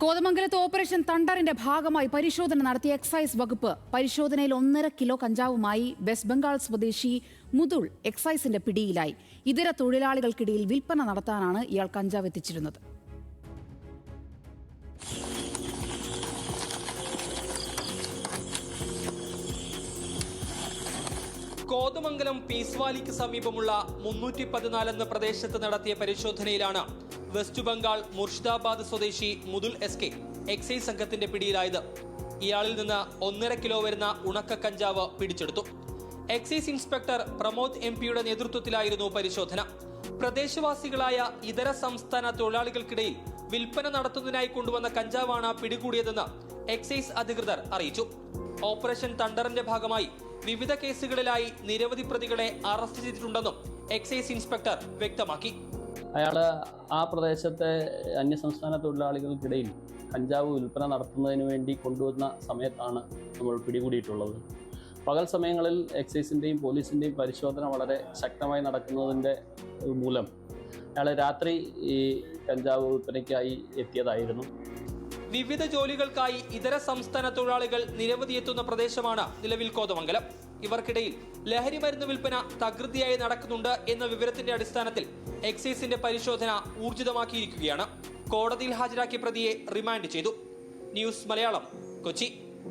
കോതമംഗലത്ത് ഓപ്പറേഷൻ തണ്ടറിന്റെ ഭാഗമായി പരിശോധന നടത്തിയ എക്സൈസ് വകുപ്പ് പരിശോധനയിൽ 1.5 കിലോ കഞ്ചാവുമായി വെസ്റ്റ് ബംഗാൾ സ്വദേശി മുതുൾ എക്സൈസിന്റെ പിടിയിലായി. ഇതര തൊഴിലാളികൾക്കിടയിൽ വിൽപ്പന നടത്താനാണ് ഇയാൾ കഞ്ചാവ് എത്തിച്ചിരുന്നത്. കോതമംഗലം പീസ് വാലിക്ക് സമീപമുള്ള 314 എന്ന പ്രദേശത്ത് നടത്തിയ പരിശോധനയിലാണ് വെസ്റ്റ് ബംഗാൾ മുർഷിദാബാദ് സ്വദേശി മുതുൾ എസ്.കെ എക്സൈസ് സംഘത്തിന്റെ പിടിയിലായത്. ഇയാളിൽ നിന്ന് 1.5 കിലോ വരുന്ന ഉണക്ക കഞ്ചാവ് പിടിച്ചെടുത്തു. എക്സൈസ് ഇൻസ്പെക്ടർ പ്രമോദ് എം.പിയുടെ നേതൃത്വത്തിലായിരുന്നു പരിശോധന. പ്രദേശവാസികളായ ഇതര സംസ്ഥാന തൊഴിലാളികൾക്കിടയിൽ വിൽപ്പന നടത്തുന്നതിനായി കൊണ്ടുവന്ന കഞ്ചാവാണ് പിടികൂടിയതെന്ന് എക്സൈസ് അധികൃതർ അറിയിച്ചു. ഓപ്പറേഷൻ തണ്ടറിന്റെ ഭാഗമായി വിവിധ കേസുകളിലായി നിരവധി പ്രതികളെ അറസ്റ്റ് ചെയ്തിട്ടുണ്ടെന്നും എക്സൈസ് ഇൻസ്പെക്ടർ വ്യക്തമാക്കി. അയാൾ ആ പ്രദേശത്തെ അന്യസംസ്ഥാന തൊഴിലാളികൾക്കിടയിൽ കഞ്ചാവ് വിൽപ്പന നടത്തുന്നതിന് വേണ്ടി കൊണ്ടുവന്ന സമയത്താണ് നമ്മൾ പിടികൂടിയിട്ടുള്ളത്. പകൽ സമയങ്ങളിൽ എക്സൈസിൻ്റെയും പോലീസിൻ്റെയും പരിശോധന വളരെ ശക്തമായി നടക്കുന്നതിൻ്റെ മൂലം അയാൾ രാത്രി ഈ കഞ്ചാവ് വിൽപ്പനയ്ക്കായി എത്തിയതായിരുന്നു. വിവിധ ജോലികൾക്കായി ഇതര സംസ്ഥാന തൊഴിലാളികൾ നിരവധി എത്തുന്ന പ്രദേശമാണ് നിലവിൽ കോതമംഗലം. ഇവർക്കിടയിൽ ലഹരി മരുന്ന് വിൽപ്പന തകൃതിയായി നടക്കുന്നുണ്ട് എന്ന വിവരത്തിന്റെ അടിസ്ഥാനത്തിൽ എക്സൈസിന്റെ പരിശോധന ഊർജിതമാക്കിയിരിക്കുകയാണ്. കോടതിയിൽ ഹാജരാക്കിയ പ്രതിയെ റിമാൻഡ് ചെയ്തു. ന്യൂസ് മലയാളം, കൊച്ചി.